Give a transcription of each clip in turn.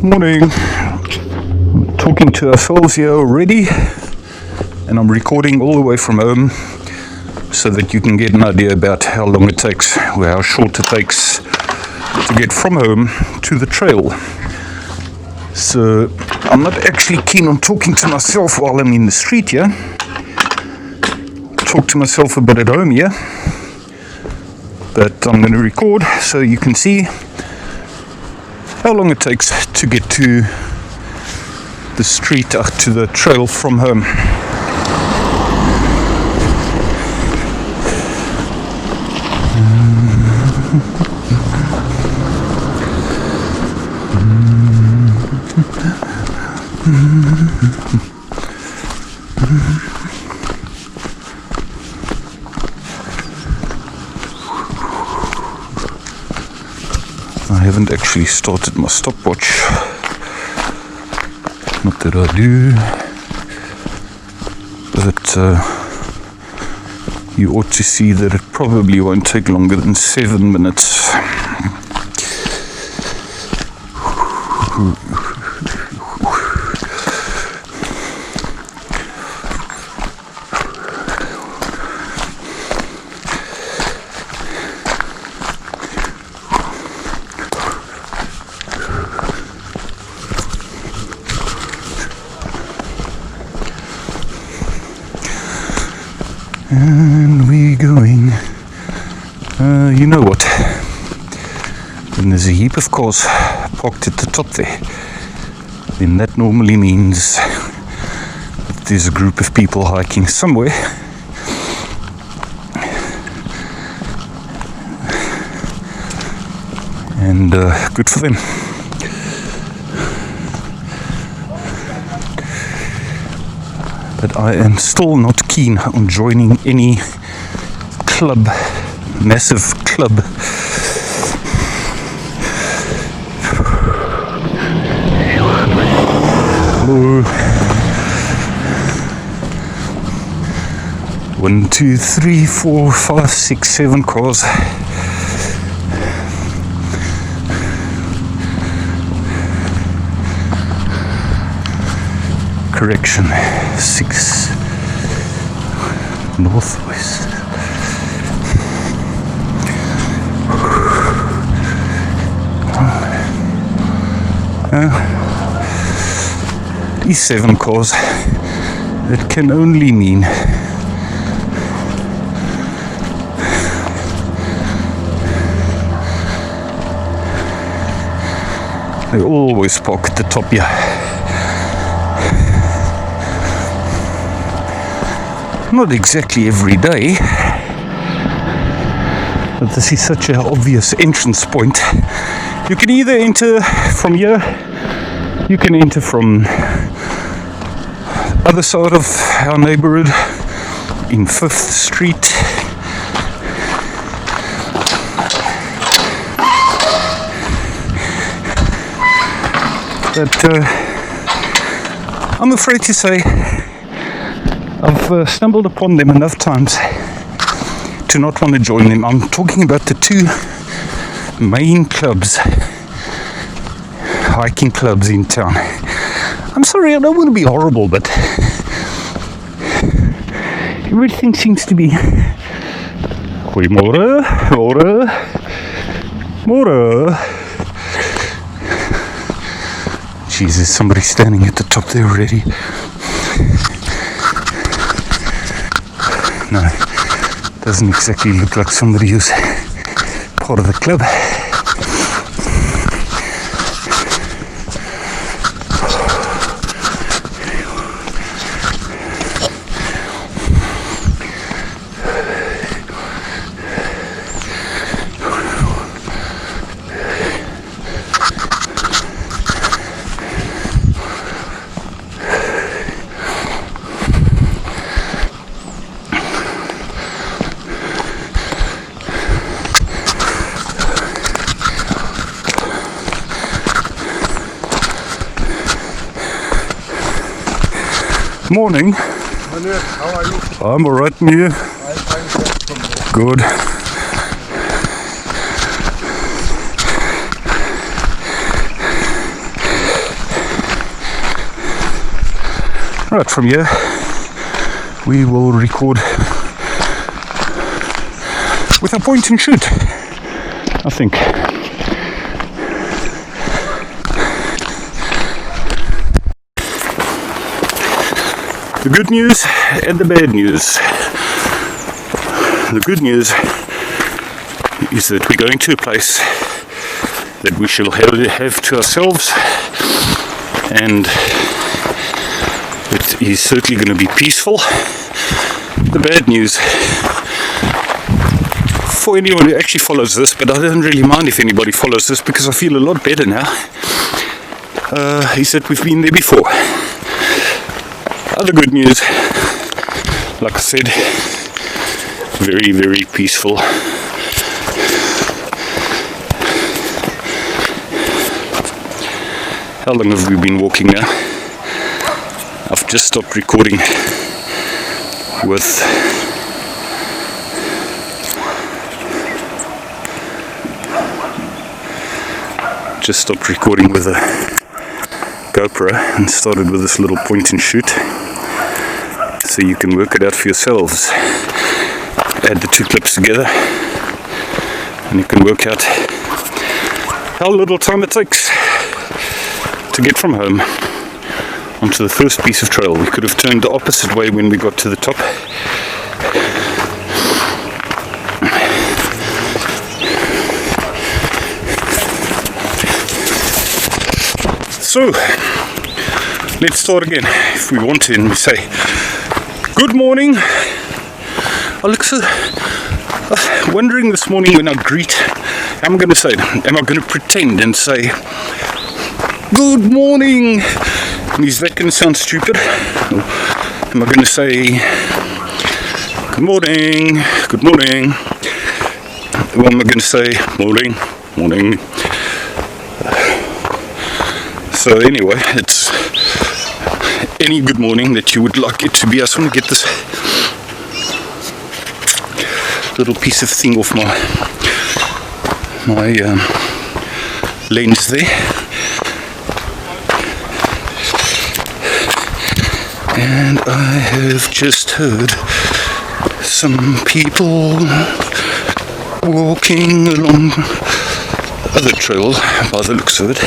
Morning. I'm talking to ourselves here already, and I'm recording all the way from home so that you can get an idea about how long it takes, or how short it takes to get from home to the trail. So I'm not actually keen on talking to myself while I'm in the street here. Talk to myself a bit at home here, but I'm going to record so you can see how long it takes to get to the street, to the trail from home. I haven't actually started my stopwatch. Not that I do, but you ought to see that it probably won't take longer than 7 minutes. And we're going, you know what, when there's a heap of cars parked at the top there, then that normally means that there's a group of people hiking somewhere. And good for them. But I am still not keen on joining any club, massive club. Hello. 1, 2, 3, 4, 5, 6, 7 cars. Correction, 6 northwest. These 7 cars, that can only mean they always park at the top here. Not exactly every day, but this is such an obvious entrance point. You can either enter from here, you can enter from other side of our neighborhood in 5th Street. But I'm afraid to say I've stumbled upon them enough times to not want to join them. I'm talking about the 2 main clubs, hiking clubs in town. I'm sorry, I don't want to be horrible, but everything seems to be Goeiemorgen, morgen. Jesus, somebody's standing at the top there already. No, doesn't exactly look like somebody who's part of the club. Morning. How are you? I'm alright, and you? I'm fine. Good. Right, from here we will record with a point and shoot, I think. The good news and the bad news. The good news is that we're going to a place that we shall have to ourselves, and it is certainly going to be peaceful. The bad news, for anyone who actually follows this, but I don't really mind if anybody follows this because I feel a lot better now, is that we've been there before. Other good news, like I said, very, very peaceful. How long have we been walking now? I've just stopped recording with a GoPro and started with this little point and shoot, so you can work it out for yourselves. Add the two clips together and you can work out how little time it takes to get from home onto the first piece of trail. We could have turned the opposite way when we got to the top. So, let's start again if we want to, and we say, good morning. Alexa, wondering this morning when I greet, how am I going to say it? Am I going to pretend and say, good morning? And is that going to sound stupid? Or am I going to say, good morning, good morning? Or am I going to say, morning, morning? So anyway, it's any good morning that you would like it to be. I just want to get this little piece of thing off my lens there. And I have just heard some people walking along other trail by the looks of it.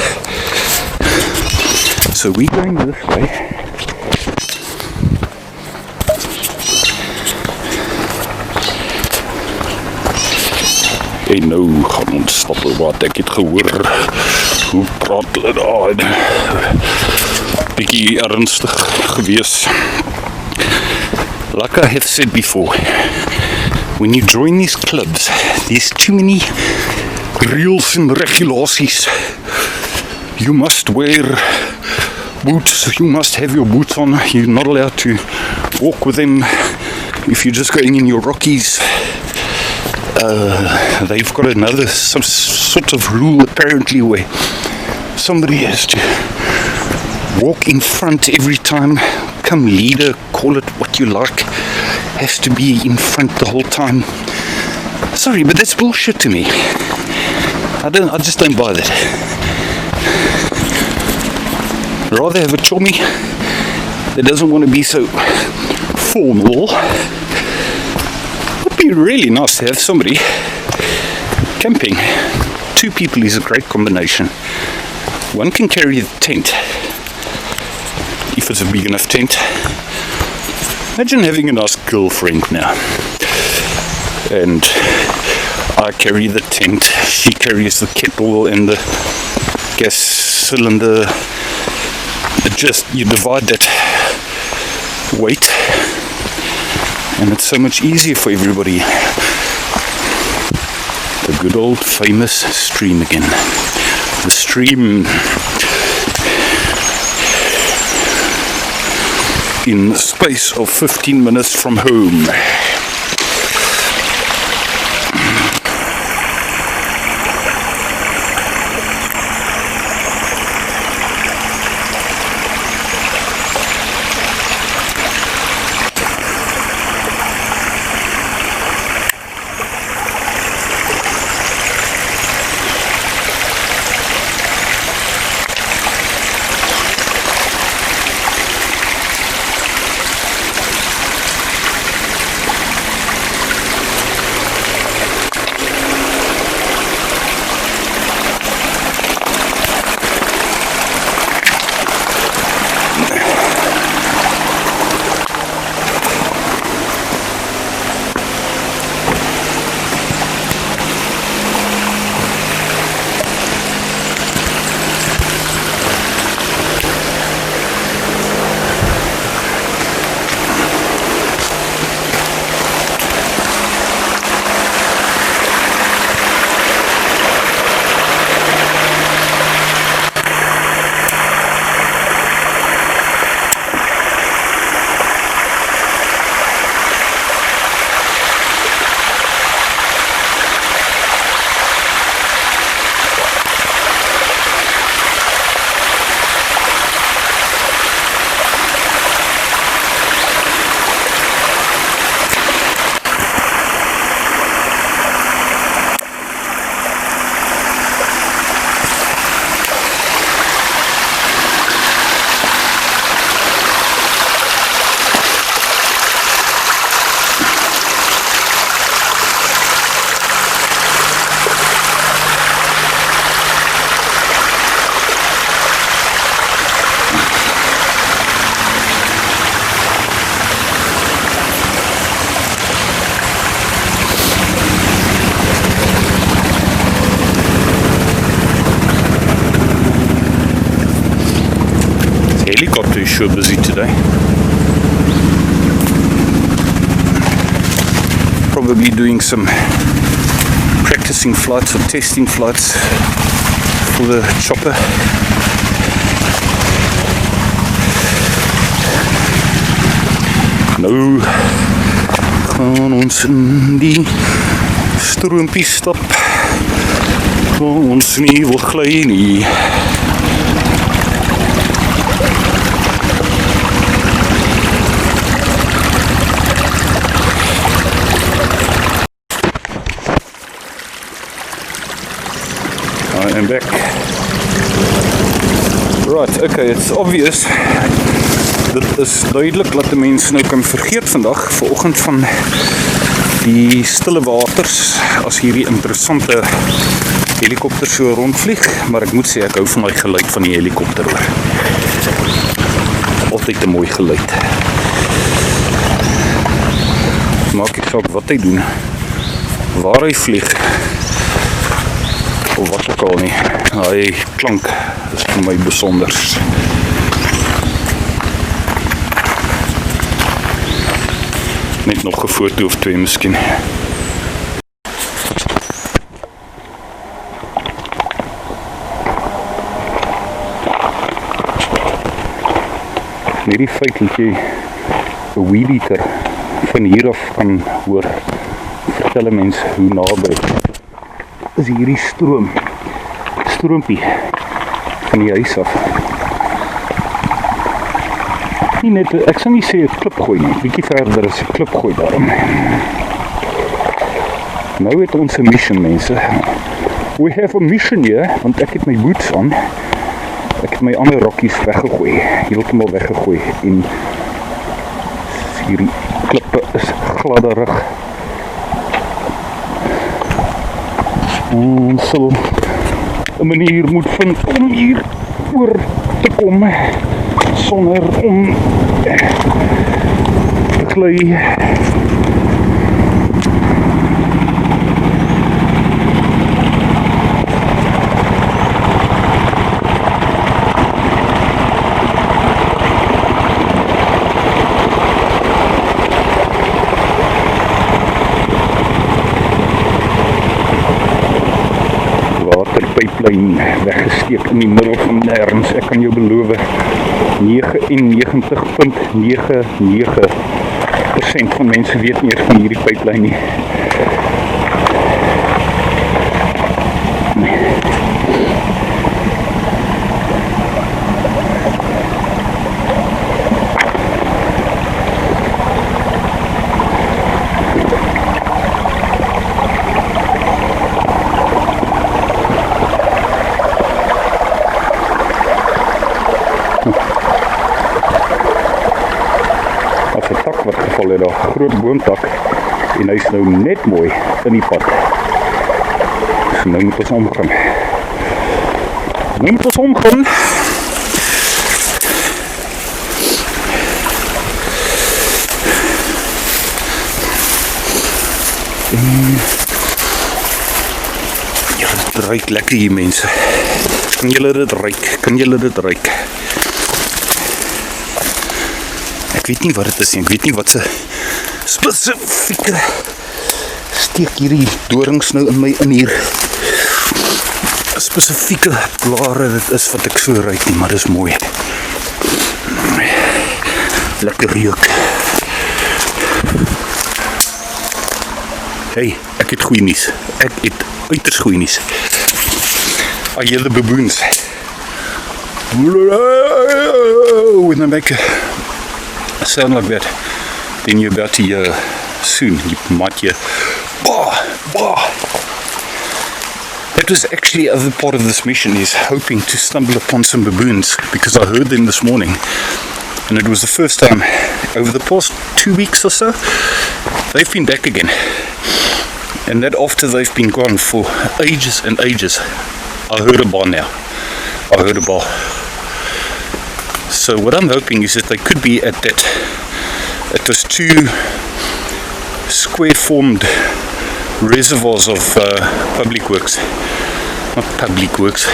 So we're going this way. En nou gaan ons stap wat ek het gehoor. Hoe praat hulle daar? Bietjie ernstig gewees. Like I have said before, when you join these clubs, there's too many rules and regulations. You must wear boots, you must have your boots on, you're not allowed to walk with them if you're just going in your Rockies. They've got another some sort of rule apparently where somebody has to walk in front every time, come leader, call it what you like, has to be in front the whole time. Sorry, but that's bullshit to me. I just don't buy that. Rather have a chummy that doesn't want to be so formal. It would be really nice to have somebody camping. Two people is a great combination. One can carry the tent, if it's a big enough tent. Imagine having a nice girlfriend now. And I carry the tent, she carries the kettle and the gas cylinder. You divide that weight and it's so much easier for everybody. The good old famous stream again. The stream in the space of 15 minutes from home. is sure busy today. Probably doing some practicing flights or testing flights for the chopper. Nou gaan ons in die stroompie stap, waar ons nie wil gly nie. I am back. Right, okay, it's obvious. Dit is duidelik dat die mens nou kan vergeet vandag, vanoggend van die stille waters, as hierdie interessante helikopter so rondvlieg, maar ek moet sê, ek hou van die geluid van die helikopter hoor. Altyd 'n mooi geluid. Maak ek saak wat hy doen, waar hy vlieg, of wat ook al nie. Hy klank is vir my besonders. Net nog 'n foto of twee miskien. Net die feit dat jy 'n wee liter van hier af kan hoor, vertel 'n mens hoe naby is hierdie stroompie van die huis af. Nie net, ek sal nie sê 'n klip gooi nie, bietjie verder is 'n klip gooi daarom. Nou het ons 'n mission, mense. We have a mission hier, want ek het my boots aan. Ek het my ander rokkies weggegooi, heeltemal weggegooi, en hierdie klippe is gladderig. Ons sal 'n manier moet vind om hier oor te kom sonder om te gly. Waterpyplyn weggesteek in die middel van nêrens. Ek kan jou beloof 99,99% van mense weet nie eers van hierdie pyplyn nie. Wat geval het daar, groot boomtak, en hy is nou net mooi in die pad. So nou moet ons omgaan. Ja, dit ruik lekker hier, mense. Kan julle dit ruik? Ek weet nie wat dit is nie, ek weet nie wat se spesifieke steek hierdie dorings nou in my in hier spesifieke blare dit is wat ek so ruik nie, maar dit is mooi. Lekker reuk. Hey, ek het goeie nuus. Ek het uiters goeie nuus. I hear the baboons. When they make a sound like that, then you're about to hear soon. You might hear bah, bah. That was actually the other part of this mission, is hoping to stumble upon some baboons, because I heard them this morning, and it was the first time over the past 2 weeks or so they've been back again, and that after they've been gone for ages and ages. I heard a bar now. So what I'm hoping is that they could be at those two square-formed reservoirs of public works. Not public works,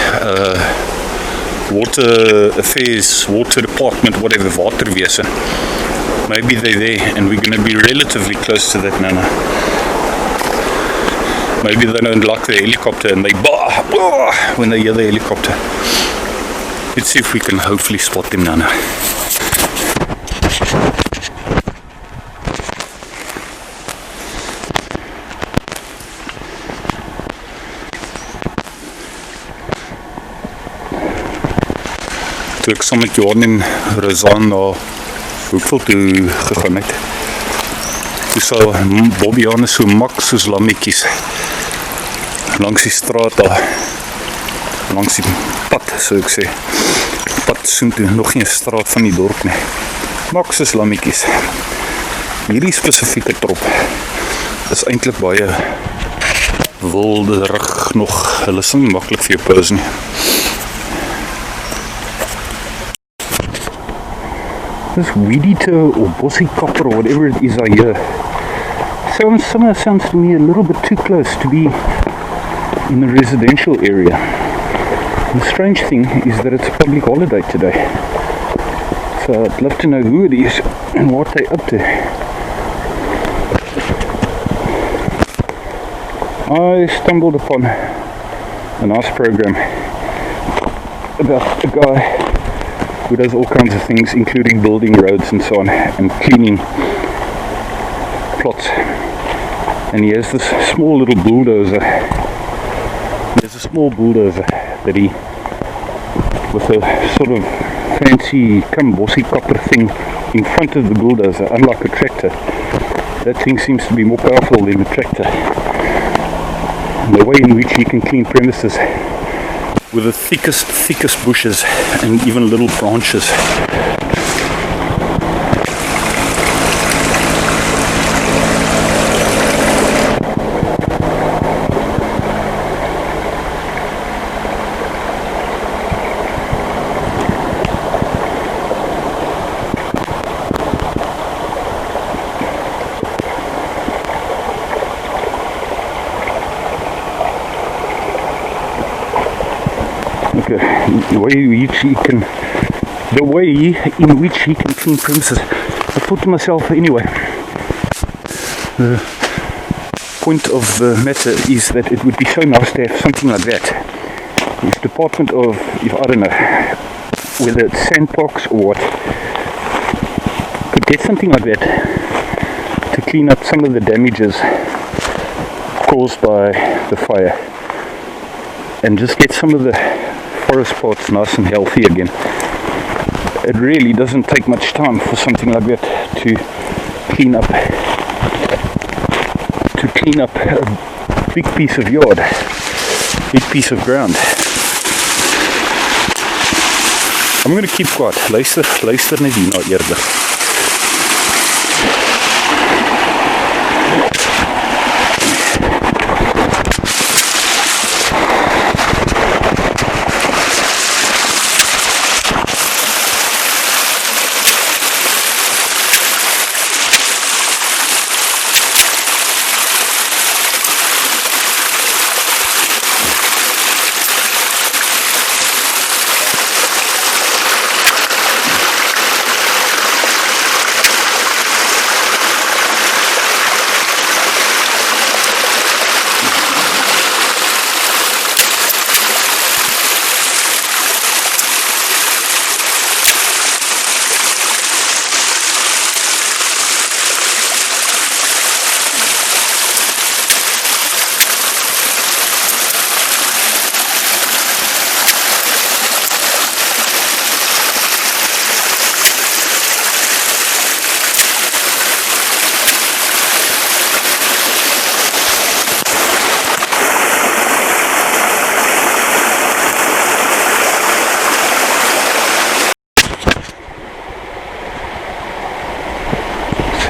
water affairs, water department, whatever, waterwese. Maybe they're there and we're going to be relatively close to that, Nana. Maybe they don't like the helicopter and they bah when they hear the helicopter. Let's see if we can hopefully spot them, Nana. Toe ek saam met Johan en Rozaan na Hoekveld toe gegaan het, toe sal Bobbiane so mak soos lammetjies langs die straat daar, langs die pad, so ek sê, pad soontoe, nog nie 'n straat van die dorp nie, mak soos lammetjies. Hierdie spesifieke trop is eintlik baie wilderig nog, hulle is nie maklik vir jou pose nie. This weed eater or bossy copper or whatever it is I hear sounds to me a little bit too close to be in a residential area. The strange thing is that it's a public holiday today, so I'd love to know who it is and what they're up to. I stumbled upon a nice program about a guy who does all kinds of things, including building roads and so on, and cleaning plots. And he has this small little bulldozer. There's a small bulldozer that he, with a sort of fancy bossy copper thing in front of the bulldozer, unlike a tractor. That thing seems to be more powerful than a tractor. And the way in which he can clean premises with the thickest bushes and even little branches. The way in which he can clean premises. I thought to myself, anyway, the point of the matter is that it would be so nice to have something like that. If Department of, I don't know, whether it's sandbox or what, could get something like that to clean up some of the damages caused by the fire and just get some of the forest parts nice and healthy again. It really doesn't take much time for something like that to clean up a big piece of yard, big piece of ground. I'm going to keep quiet. Luister net hier na eerder.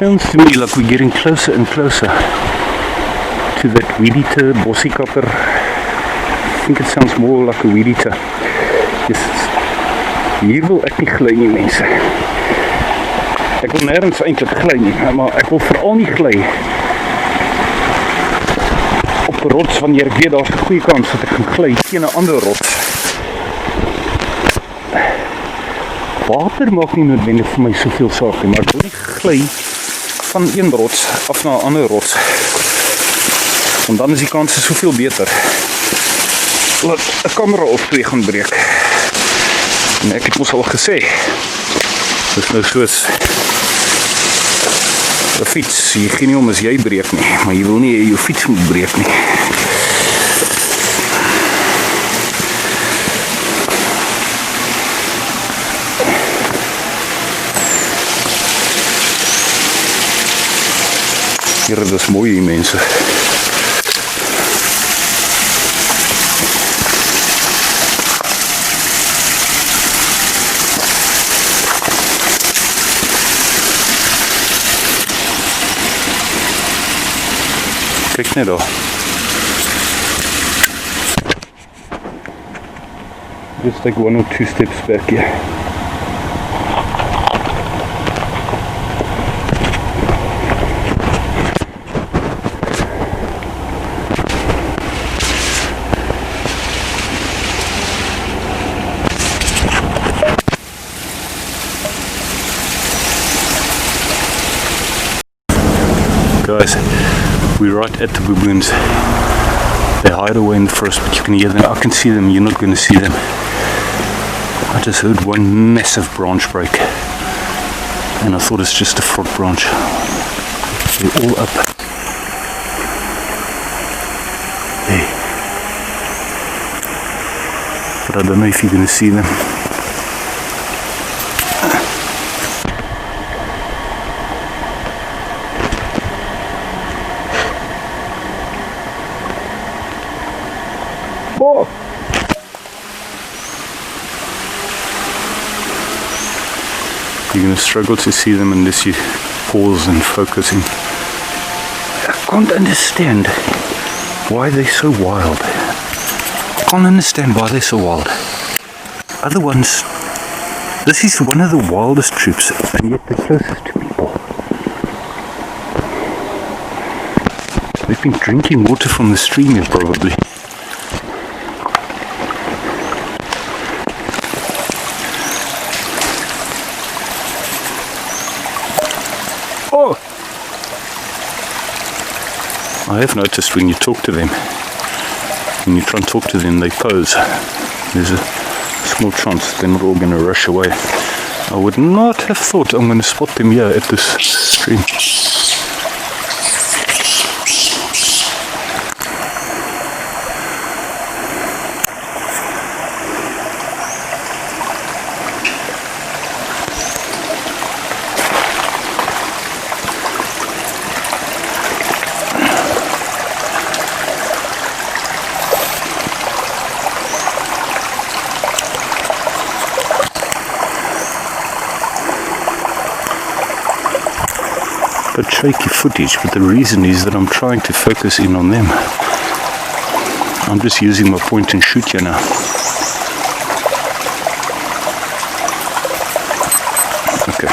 Sounds to me like we're getting closer and closer to that weed eater, bossy copper. I think it sounds more like a weed eater. Yes, hier wil ek nie gly nie, mense. Ek wil nêrens eintlik gly nie, maar ek wil veral nie gly op 'n rots wanneer ek weet daar's 'n goeie kans dat ek kan gly teen 'n ander rots. Water maak nie noodwendig vir my soveel saak nie, maar ek wil nie gly van een rots af na 'n ander rots. Want dan is die kans soveel beter. Laat 'n kamera of twee gaan breek. En ek het mos al gesê, dis nou soos 'n fiets, jy gee nie om as jy breek nie, maar jy wil nie hê jou fiets moet breek nie. Here, dis mooi hier, mense. Kyk net daar. Just like 1 or 2 steps back here. Guys, we're right at the baboons. They hide away in the forest, but you can hear them. I can see them, you're not going to see them. I just heard one massive branch break, and I thought it's just a frog branch. They're all up. Hey. But I don't know if you're going to see them. Oh. You're going to struggle to see them unless you pause and focus in. I can't understand why they're so wild. I can't understand why they're so wild. Other ones, this is one of the wildest troops, and yet the closest to people. They've been drinking water from the stream here probably. Oh! I have noticed when you talk to them, when you try and talk to them, they pose. There's a small chance they're not all going to rush away. I would not have thought I'm going to spot them here at this stream. But shaky footage, but the reason is that I'm trying to focus in on them. I'm just using my point and shoot here now. Okay.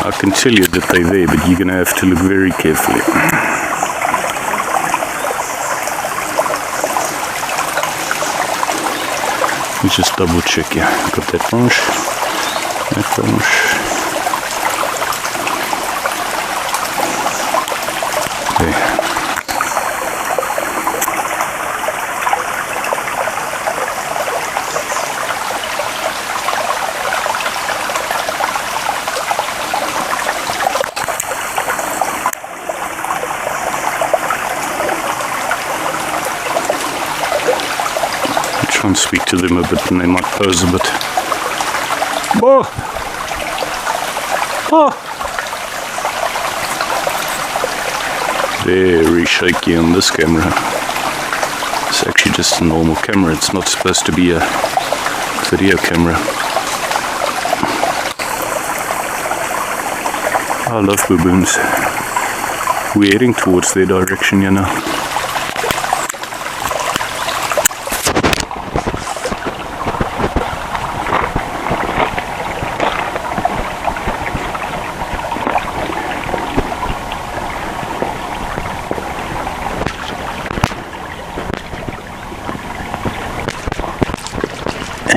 I can tell you that they're there, but you're going to have to look very carefully. Let me just double check here. Got that branch, that branch. Try and speak to them a bit and they might pose a bit. Oh! Oh! Very shaky on this camera. It's actually just a normal camera, it's not supposed to be a video camera. I love baboons. We're heading towards their direction here now.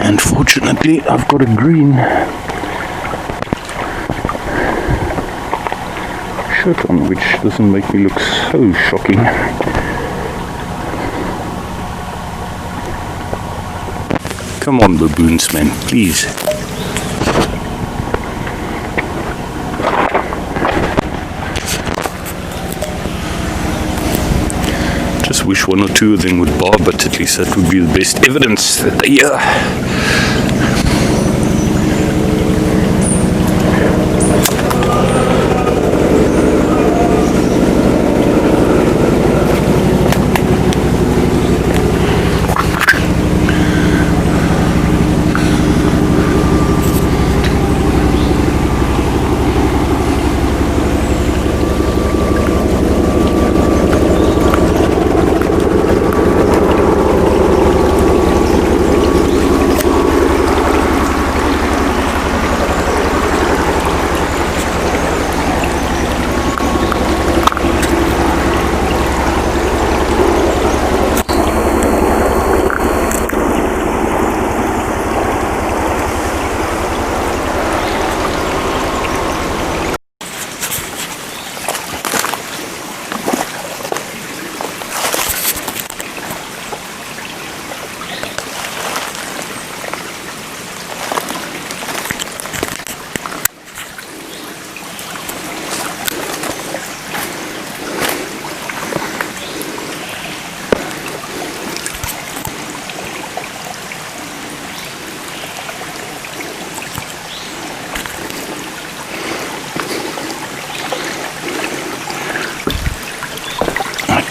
And fortunately I've got a green shirt on, which doesn't make me look so shocking. Come on, baboons, man, please. Just wish one or two of them would bar, but at least that would be the best evidence that they're here.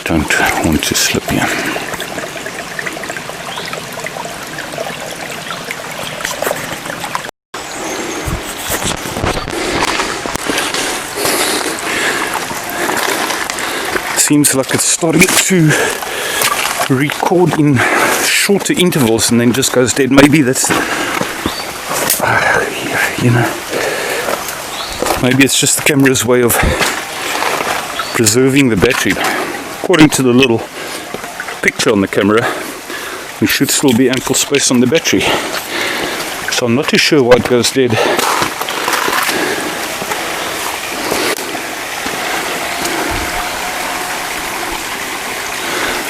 Don't want to slip here. Seems like it's starting to record in shorter intervals and then just goes dead. Maybe that's, you know, maybe it's just the camera's way of preserving the battery. According to the little picture on the camera, we should still be ample space on the battery. So I'm not too sure why it goes dead.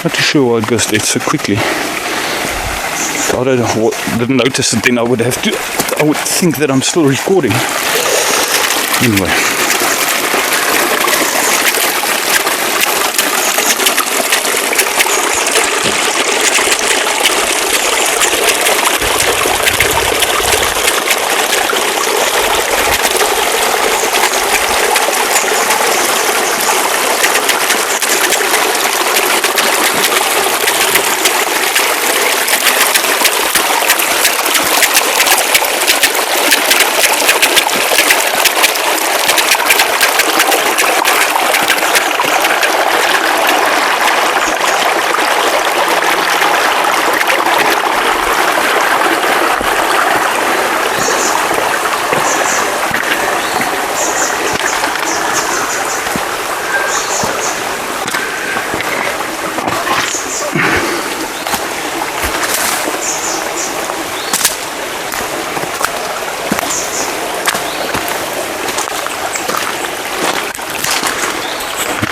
Not too sure why it goes dead so quickly. So I didn't notice it then. I would think that I'm still recording. Anyway.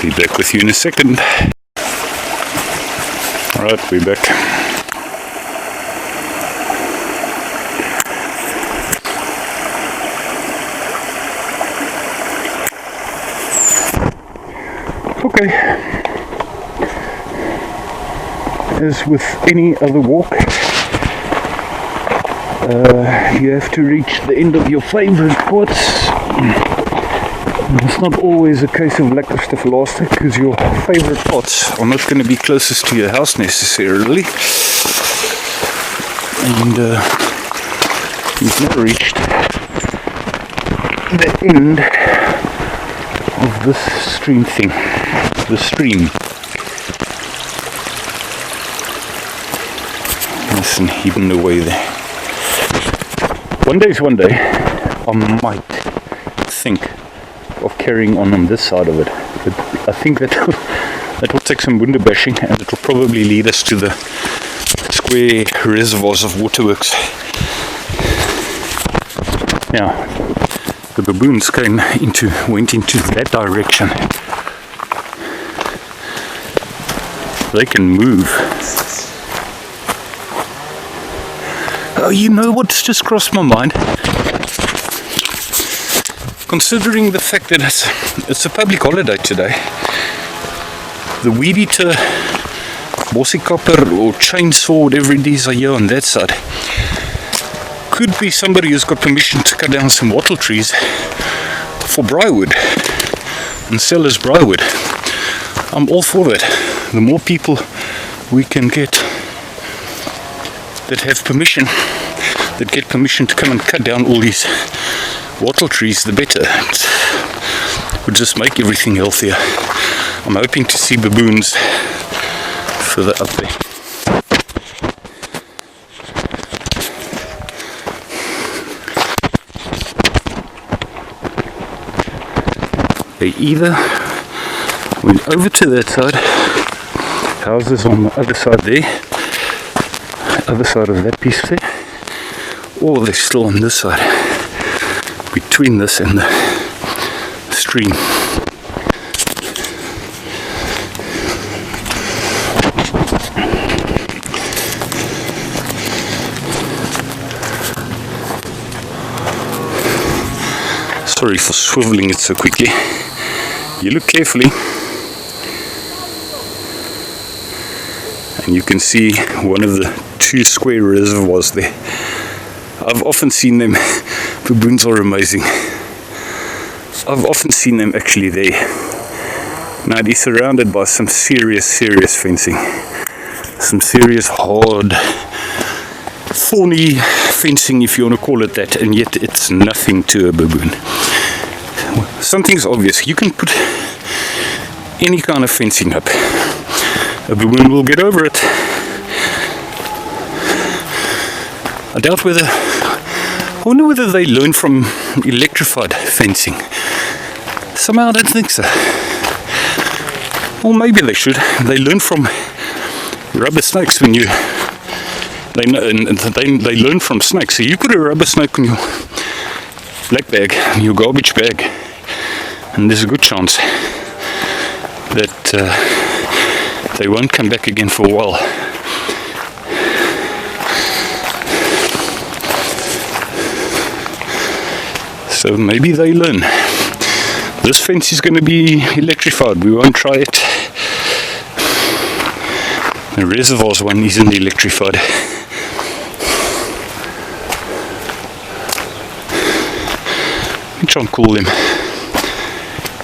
Be back with you in a second. Alright, we're back. Okay. As with any other walk, you have to reach the end of your favorite spots. It's not always a case of lackluster because your favorite spots are not going to be closest to your house necessarily. And you've now reached the end of this stream thing. The stream. Listen, even the way there. One day, I might think of carrying on this side of it, but I think that will take some window bashing, and it will probably lead us to the square reservoirs of waterworks Yeah, the baboons went into that direction. They can move. Oh, you know what's just crossed my mind? Considering the fact that it's a public holiday today, the weed eater, bossicopper or chainsaw, whatever it is, are here on that side. Could be somebody who's got permission to cut down some wattle trees for briarwood and sell as briarwood. I'm all for that. The more people we can get that have permission, that get permission to come and cut down all these wattle trees, the better. It would just make everything healthier. I'm hoping to see baboons further up there. They either went over to that side, houses on the other side there, other side of that piece there, or they're still on this side, between this and the stream. Sorry for swiveling it so quickly. You look carefully and you can see one of the two square reservoirs there. I've often seen them. Baboons are amazing. I've often seen them actually there. Now they're surrounded by some serious fencing. Some serious hard, thorny fencing, if you want to call it that, and yet it's nothing to a baboon. Something's obvious. You can put any kind of fencing up. A baboon will get over it. I wonder whether they learn from electrified fencing. Somehow I don't think so. Or maybe they should. They learn from rubber snakes when you... They learn from snakes. So you put a rubber snake in your black bag, your garbage bag, and there's a good chance that they won't come back again for a while. So maybe they learn. This fence is going to be electrified. We won't try it. The reservoirs one isn't electrified. Let me try and call them.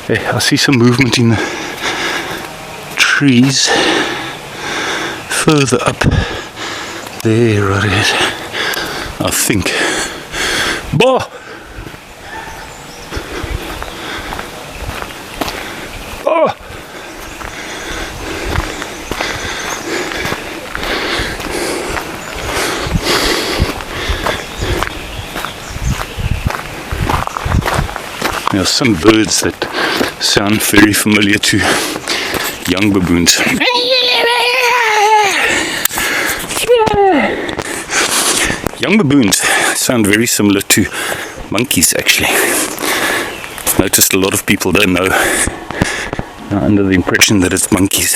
Hey, I see some movement in the trees further up there. It is, I think. Bah! Oh! There are some birds that sound very familiar to young baboons. Young baboons sound very similar to monkeys, actually. I've noticed a lot of people don't know, are under the impression that it's monkeys.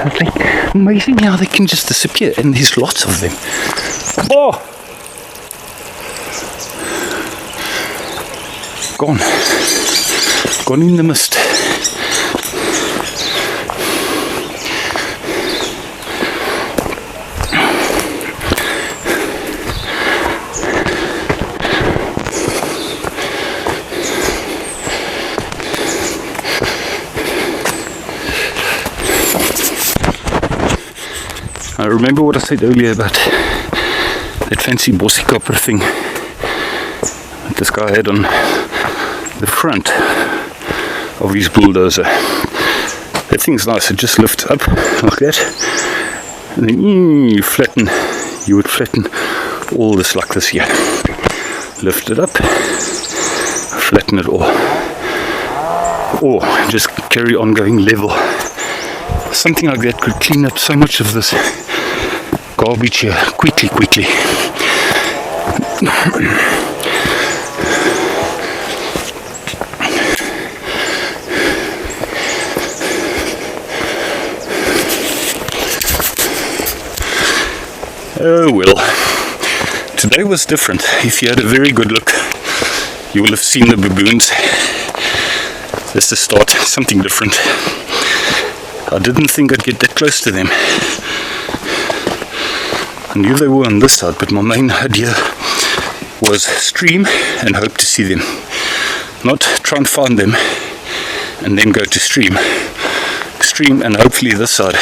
It's like amazing how they can just disappear, and there's lots of them. Oh! Gone in the mist. I remember what I said earlier about that fancy bossy copper thing that this guy had on the front of his bulldozer. That thing's nice. It just lifts up like that, and then you would flatten all this like this here. Lift it up, flatten it all, or just carry on going level Something like that could clean up so much of this garbage here quickly. Oh well, today was different. If you had a very good look, you will have seen the baboons. Let's just start something different. I didn't think I'd get that close to them. I knew they were on this side, but my main idea was stream and hope to see them. Not try and find them and then go to stream. Stream and hopefully this side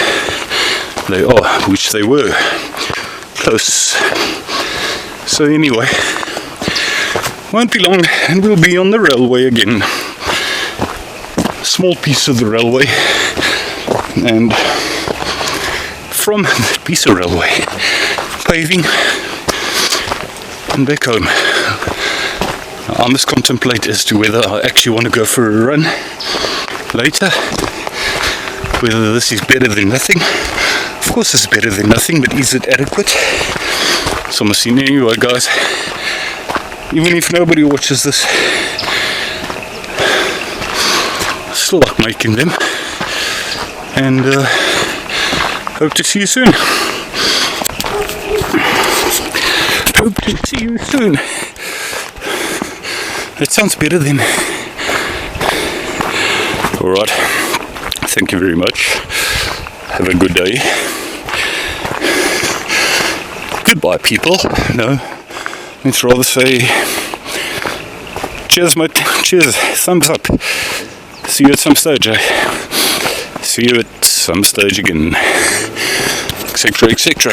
they are, which they were. Close. So anyway, won't be long and we'll be on the railway again. Small piece of the railway, and from that piece of railway, paving and back home. I must contemplate as to whether I actually want to go for a run later, whether this is better than nothing. Of course it's better than nothing, but is it adequate? So I'm seeing anyway, guys. Even if nobody watches this, I still like making them, and hope to see you soon. Hope to see you soon. That sounds better than. Alright, thank you very much. Have a good day. Goodbye, people. No, let's rather say cheers, mate. Cheers. Thumbs up. See you at some stage, See you at some stage again. Etc.